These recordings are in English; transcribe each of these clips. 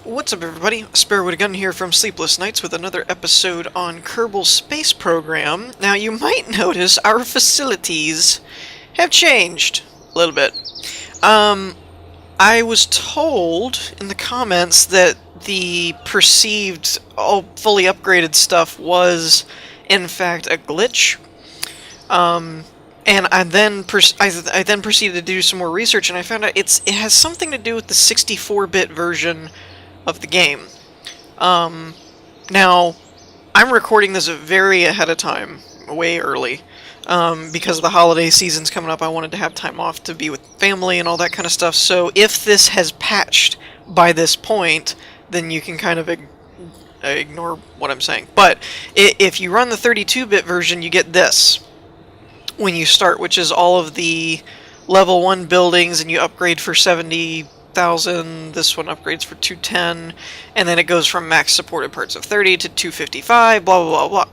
What's up, everybody? Spare with a Gun here from Sleepless Nights with another episode on Kerbal Space Program. Now, you might notice our facilities have changed a little bit. I was told in the comments that the perceived fully upgraded stuff was, in fact, a glitch. And I then proceeded to do some more research, and I found out it has something to do with the 64-bit version of the game. Now, I'm recording this very ahead of time, way early, because the holiday season's coming up. I wanted to have time off to be with family and all that kind of stuff. So if this has patched by this point, then you can kind of ignore what I'm saying. But if you run the 32-bit version, you get this when you start, which is all of the level 1 buildings, and you upgrade for 70,000. This one upgrades for 210, and then it goes from max supported parts of 30 to 255, blah blah blah blah.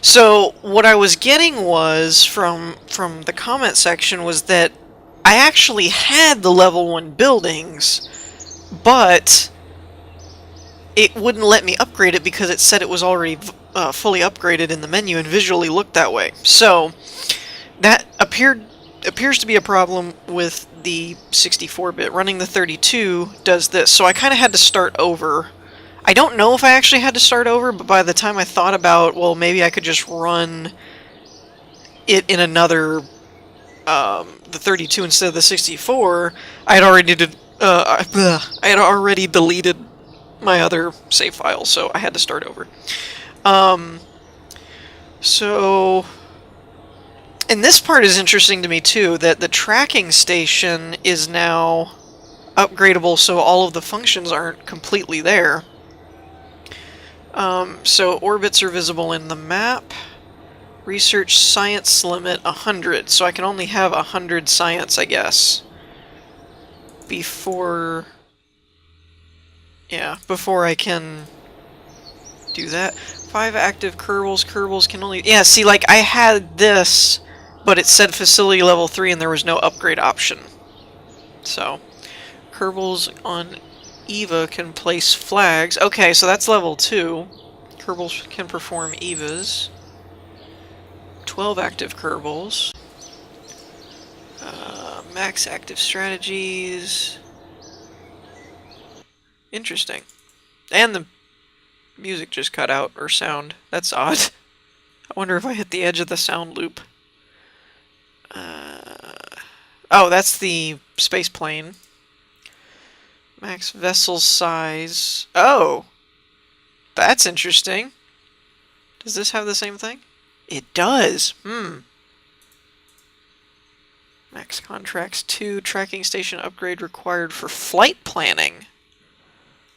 So what I was getting was from the comment section was that I actually had the level 1 buildings, but it wouldn't let me upgrade it because it said it was already fully upgraded in the menu and visually looked that way. So that appears to be a problem with the 64-bit. Running the 32 does this, so I kind of had to start over. I don't know if I actually had to start over, but by the time I thought about, well, maybe I could just run it in another, the 32 instead of the 64, I had already deleted my other save file, so I had to start over. And this part is interesting to me too, that the tracking station is now upgradable, so all of the functions aren't completely there. So orbits are visible in the map. Research science limit 100, so I can only have 100 science, I guess, before I can do that. 5 active Kerbals. Kerbals can only... Yeah, see, like, I had this, but it said facility level 3 and there was no upgrade option. So, Kerbals on EVA can place flags. Okay, so that's level 2. Kerbals can perform EVAs. 12 active Kerbals. Max active strategies. Interesting. And the music just cut out, or sound. That's odd. I wonder if I hit the edge of the sound loop. Oh, that's the space plane. Max vessel size. Oh! That's interesting. Does this have the same thing? It does! Max contracts 2. Tracking station upgrade required for flight planning.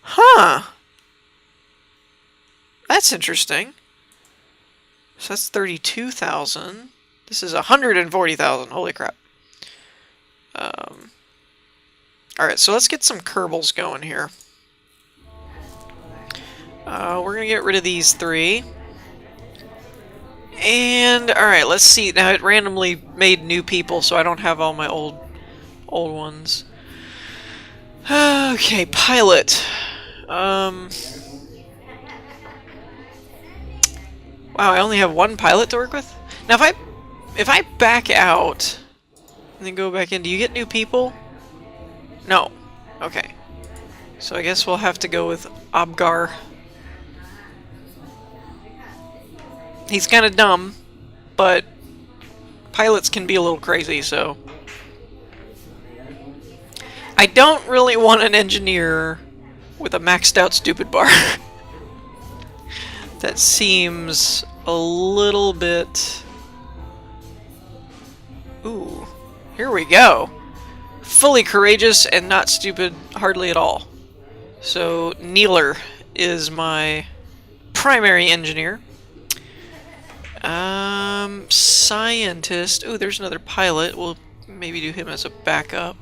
Huh! That's interesting. So that's 32,000. This is 140,000. Holy crap. Alright, so let's get some Kerbals going here. We're going to get rid of these 3. And, alright, let's see. Now, it randomly made new people, so I don't have all my old ones. Okay, pilot. Wow, I only have 1 pilot to work with? Now, if I back out and then go back in, do you get new people? No. Okay. So I guess we'll have to go with Abgar. He's kind of dumb, but pilots can be a little crazy, so... I don't really want an engineer with a maxed out stupid bar. That seems a little bit... Ooh, here we go. Fully courageous and not stupid hardly at all. So, Kneeler is my primary engineer. Scientist. Ooh, there's another pilot. We'll maybe do him as a backup.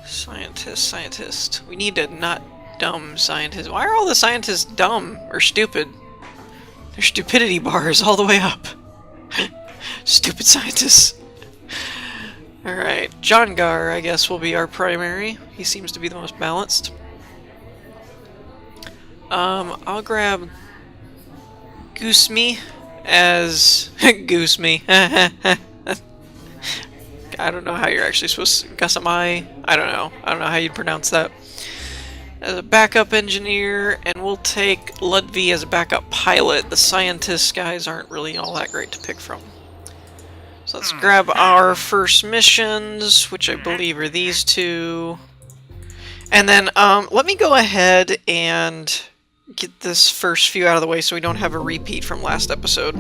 Scientist. We need a not dumb scientist. Why are all the scientists dumb or stupid? Their stupidity bar is all the way up. Stupid scientists. Alright, Jongar, I guess, will be our primary. He seems to be the most balanced. I'll grab Goose Me as Goose Me. I don't know how you're actually supposed to Gussamai. I don't know. I don't know how you'd pronounce that. As a backup engineer, and we'll take Ludwig as a backup pilot. The scientist guys aren't really all that great to pick from. So let's grab our first missions, which I believe are these two. And then let me go ahead and get this first few out of the way so we don't have a repeat from last episode.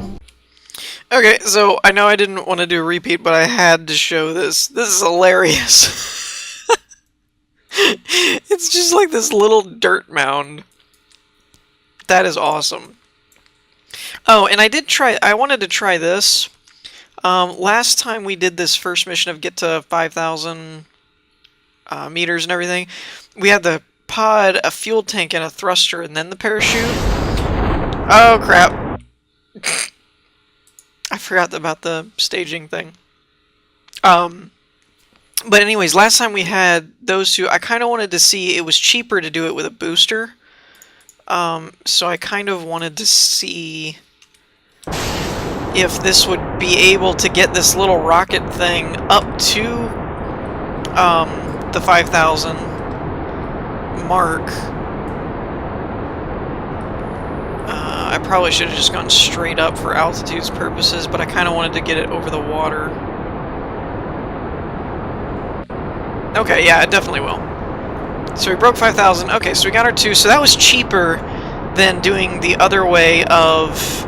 Okay, so I know I didn't want to do a repeat, but I had to show this. This is hilarious. It's just like this little dirt mound. That is awesome. Oh, and I wanted to try this. Last time we did this first mission of get to 5,000 meters and everything, we had the pod, a fuel tank, and a thruster, and then the parachute. Oh, crap. I forgot about the staging thing. But anyways, last time we had those two, I kind of wanted to see, it was cheaper to do it with a booster. So I kind of wanted to see if this would be able to get this little rocket thing up to the 5,000 mark. I probably should have just gone straight up for altitude's purposes, but I kind of wanted to get it over the water. Okay, yeah, it definitely will. So we broke 5,000. Okay, so we got our two. So that was cheaper than doing the other way of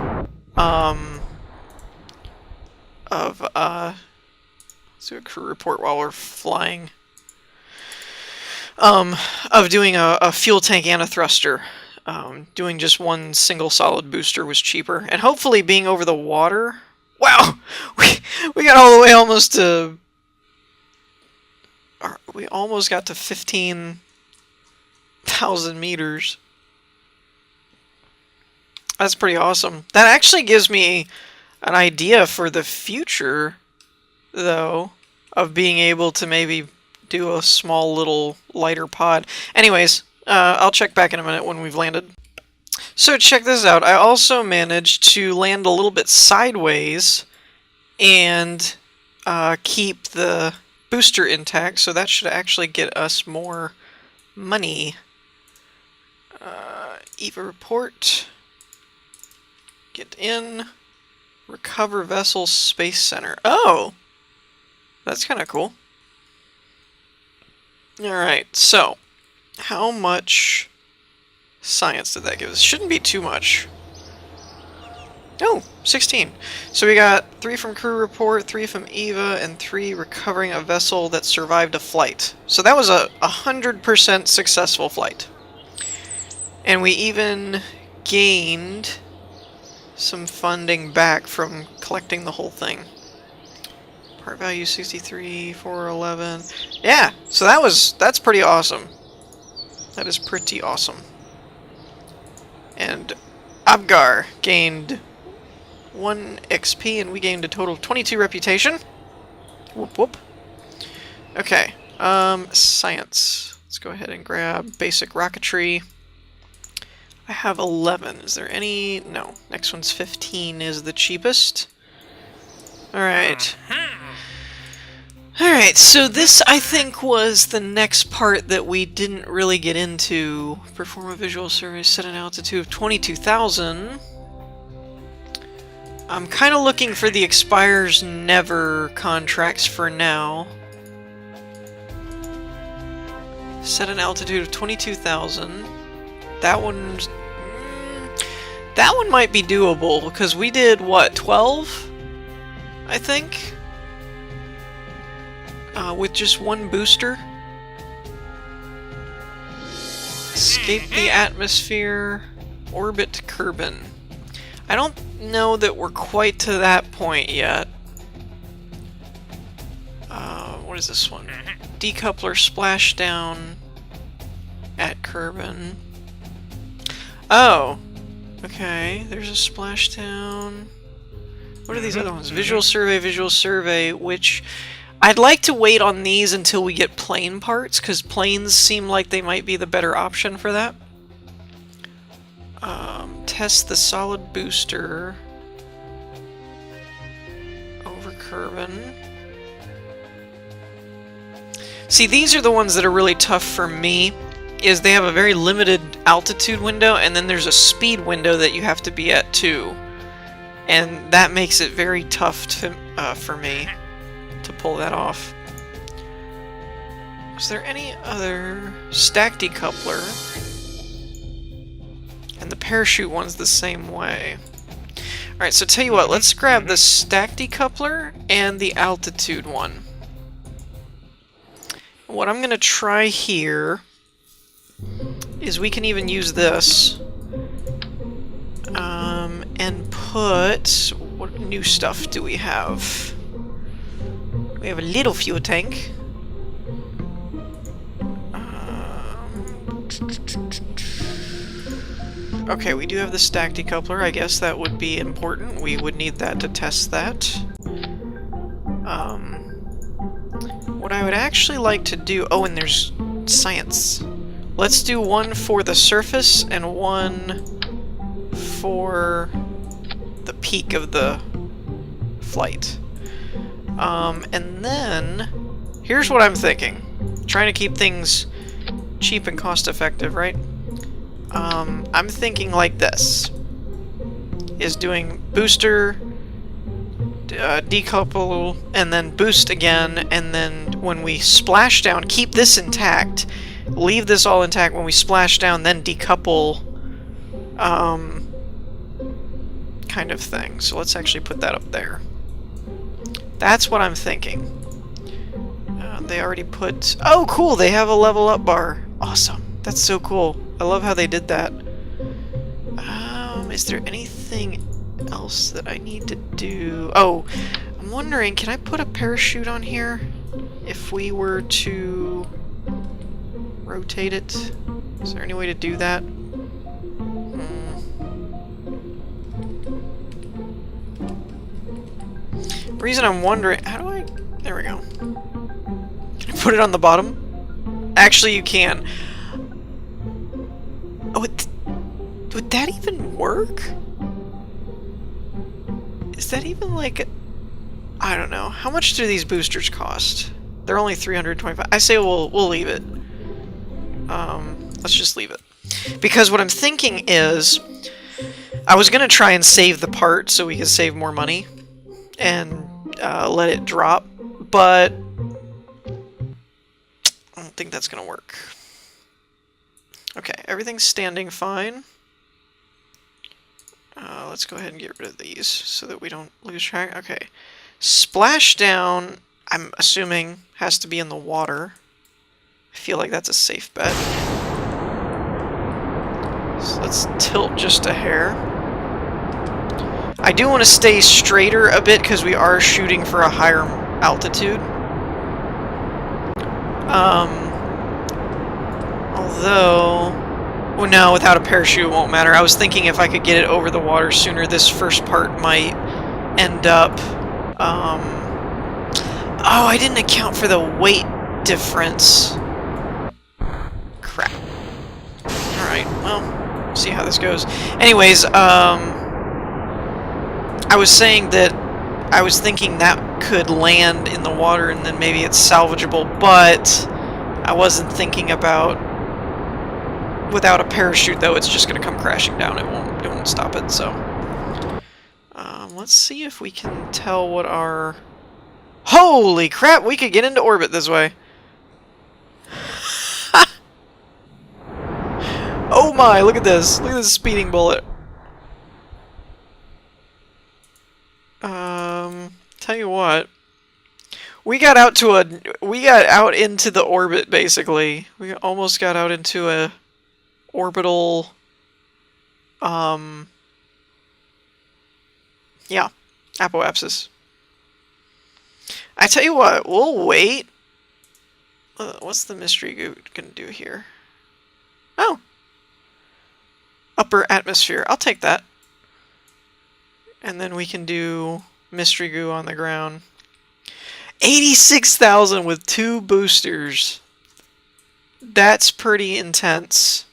let's do a crew report while we're flying. Of doing a fuel tank and a thruster. Doing just one single solid booster was cheaper. And hopefully being over the water... Wow! We got all the way almost to... We almost got to 15,000 meters. That's pretty awesome. That actually gives me an idea for the future, though, of being able to maybe do a small little lighter pod. Anyways, I'll check back in a minute when we've landed. So check this out. I also managed to land a little bit sideways and keep the booster intact, so that should actually get us more money. EVA report. Get in. Recover vessel space center. Oh! That's kind of cool. Alright, so how much science did that give us? Shouldn't be too much. Oh, 16. So we got 3 from crew report, 3 from EVA, and 3 recovering a vessel that survived a flight. So that was a 100% successful flight. And we even gained some funding back from collecting the whole thing. Part value 63, 411. Yeah, so that's pretty awesome. That is pretty awesome. And Abgar gained 1 XP, and we gained a total of 22 reputation. Whoop whoop. Okay, science. Let's go ahead and grab basic rocketry. I have 11. Is there any? No. Next one's 15 is the cheapest. Alright. Alright, so this, I think, was the next part that we didn't really get into. Perform a visual survey, set an altitude of 22,000. I'm kind of looking for the expires never contracts for now. Set an altitude of 22,000. That one might be doable, because we did, what, 12? I think? With just 1 booster. Escape the atmosphere. Orbit Kerbin. I don't know that we're quite to that point yet. What is this one? Decoupler splashdown at Kerbin. Oh, okay. There's a splashdown. What are these other ones? Visual survey, which I'd like to wait on these until we get plane parts, because planes seem like they might be the better option for that. Test the solid booster over Kerbin. See, these are the ones that are really tough for me, is they have a very limited altitude window, and then there's a speed window that you have to be at too. And that makes it very tough to, for me to pull that off. Is there any other stack decoupler? And the parachute one's the same way. Alright, so tell you what, let's grab the stack decoupler and the altitude one. What I'm going to try here is we can even use this and put... What new stuff do we have? We have a little fuel tank. Okay, we do have the stack decoupler. I guess that would be important. We would need that to test that. What I would actually like to do... Oh, and there's science. Let's do one for the surface and one for the peak of the flight. And then... Here's what I'm thinking. Trying to keep things cheap and cost-effective, right? I'm thinking like this. Is doing booster, decouple, and then boost again, and then when we splash down, keep this intact, leave this all intact. When we splash down, then decouple, kind of thing. So let's actually put that up there. That's what I'm thinking. They already put... Oh, cool! They have a level up bar. Awesome. That's so cool. I love how they did that. Is there anything else that I need to do? Oh, I'm wondering, can I put a parachute on here? If we were to rotate it? Is there any way to do that? The reason I'm wondering... How do I... There we go. Can I put it on the bottom? Actually, you can. Oh, would that even work? Is that even like... I don't know. How much do these boosters cost? They're only 325. I say we'll leave it. Let's just leave it. Because what I'm thinking is... I was going to try and save the part so we could save more money. And let it drop. But... I don't think that's going to work. Okay, everything's standing fine. Let's go ahead and get rid of these so that we don't lose track. Okay. Splashdown, I'm assuming, has to be in the water. I feel like that's a safe bet. So let's tilt just a hair. I do want to stay straighter a bit because we are shooting for a higher altitude. Although... Well, no, without a parachute it won't matter. I was thinking if I could get it over the water sooner, this first part might end up... Oh, I didn't account for the weight difference. Crap. Alright, well, see how this goes. Anyways, I was saying that I was thinking that could land in the water and then maybe it's salvageable, but I wasn't thinking about... Without a parachute, though, it's just going to come crashing down. It won't stop it, so... let's see if we can tell what our... Holy crap! We could get into orbit this way! Oh my! Look at this! Look at this speeding bullet! Tell you what... We got out into the orbit, basically. We almost got out into a... orbital, yeah, apoapsis. I tell you what, we'll wait. What's the mystery goo gonna do here? Oh, upper atmosphere. I'll take that. And then we can do mystery goo on the ground. 86,000 with 2 boosters. That's pretty intense.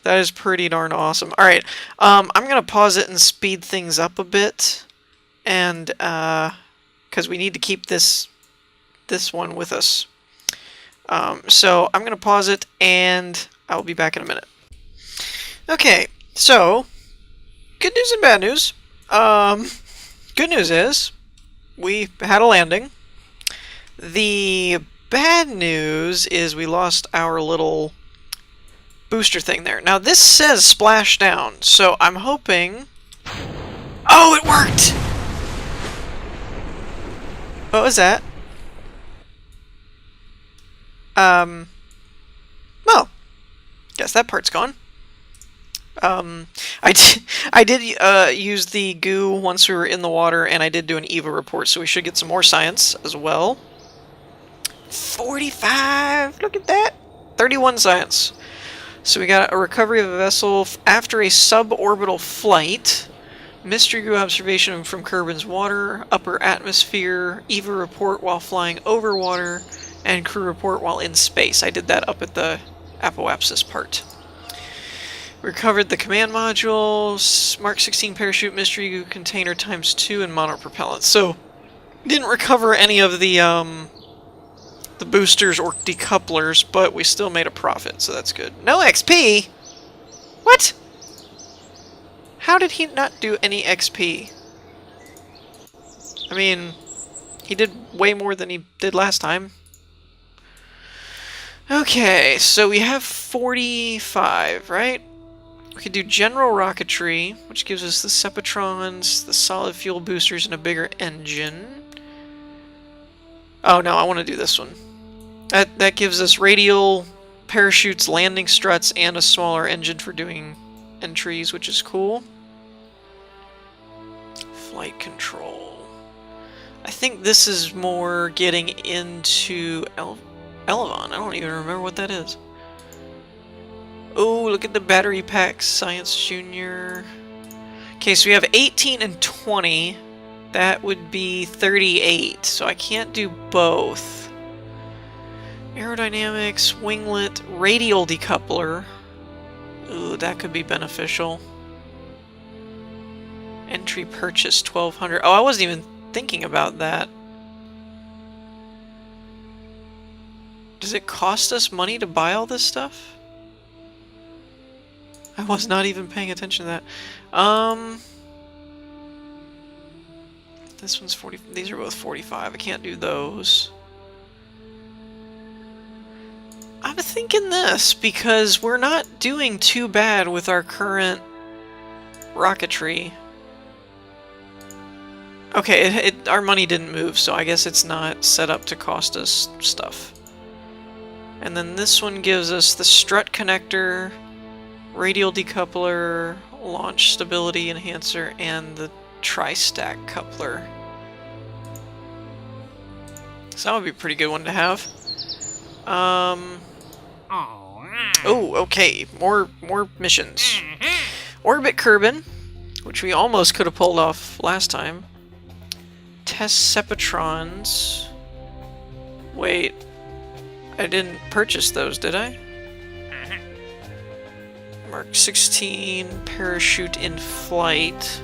That is pretty darn awesome. Alright, I'm going to pause it and speed things up a bit. And, because we need to keep this one with us. So I'm going to pause it, and I'll be back in a minute. Okay, so, good news and bad news. Good news is, we had a landing. The bad news is we lost our little booster thing there. Now this says splashdown, so I'm hoping... Oh, it worked! What was that? Well, guess that part's gone. I did use the goo once we were in the water, and I did do an EVA report, so we should get some more science as well. 45! Look at that! 31 science. So we got a recovery of a vessel after a suborbital flight, mystery goo observation from Kerbin's water, upper atmosphere, EVA report while flying over water, and crew report while in space. I did that up at the apoapsis part. Recovered the command module, Mark 16 parachute, mystery goo container ×2, and monopropellant. So, didn't recover any of the boosters or decouplers, but we still made a profit, so that's good. No XP? What? How did he not do any XP? I mean, he did way more than he did last time. Okay, so we have 45, right? We could do general rocketry, which gives us the Sepatrons, the solid fuel boosters, and a bigger engine. Oh no, I want to do this one. That gives us radial parachutes, landing struts, and a smaller engine for doing entries, which is cool. Flight control. I think this is more getting into Elevon. I don't even remember what that is. Oh, look at the battery packs, Science Junior. Okay, so we have 18 and 20. That would be 38, so I can't do both. Aerodynamics, winglet, radial decoupler. Ooh, that could be beneficial. Entry purchase 1200. Oh, I wasn't even thinking about that. Does it cost us money to buy all this stuff? I was not even paying attention to that. This one's 40. These are both 45. I can't do those. I'm thinking this because we're not doing too bad with our current rocketry. Okay, our money didn't move, so I guess it's not set up to cost us stuff. And then this one gives us the strut connector, radial decoupler, launch stability enhancer, and the tri-stack coupler. So that would be a pretty good one to have. Oh, okay. More missions. Orbit Kerbin, which we almost could have pulled off last time. Test Sepatrons. Wait. I didn't purchase those, did I? Mark 16, parachute in flight.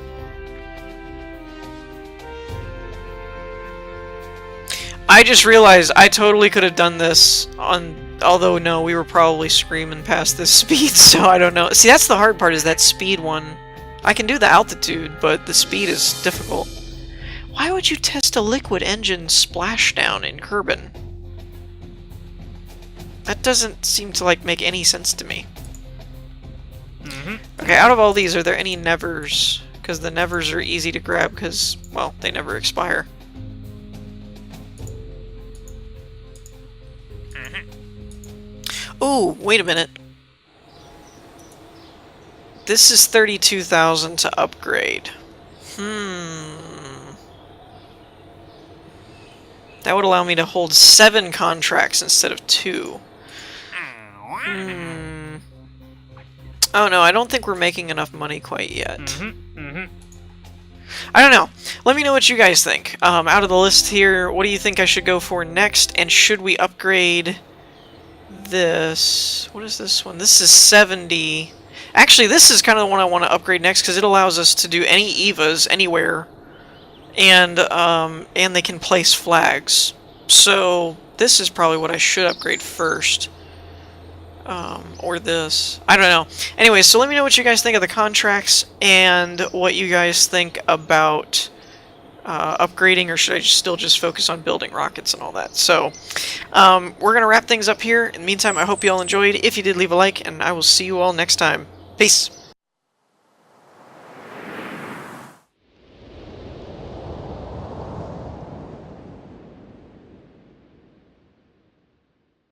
I just realized I totally could have done this on... Although, no, we were probably screaming past this speed, so I don't know. See, that's the hard part, is that speed one. I can do the altitude, but the speed is difficult. Why would you test a liquid engine splashdown in Kerbin? That doesn't seem to, like, make any sense to me. Okay, out of all these, are there any nevers? Because the nevers are easy to grab because, well, they never expire. Ooh, wait a minute. This is 32,000 to upgrade. That would allow me to hold 7 contracts instead of 2. Oh no, I don't think we're making enough money quite yet. I don't know. Let me know what you guys think. Out of the list here, what do you think I should go for next? And should we upgrade this? What is this one? This is 70. Actually, this is kind of the one I want to upgrade next because it allows us to do any EVAs anywhere, and they can place flags. So this is probably what I should upgrade first. Or this. I don't know. Anyway, so let me know what you guys think of the contracts and what you guys think about upgrading, or should I still just focus on building rockets and all that. So we're going to wrap things up here. In the meantime, I hope you all enjoyed. If you did, leave a like, and I will see you all next time. Peace.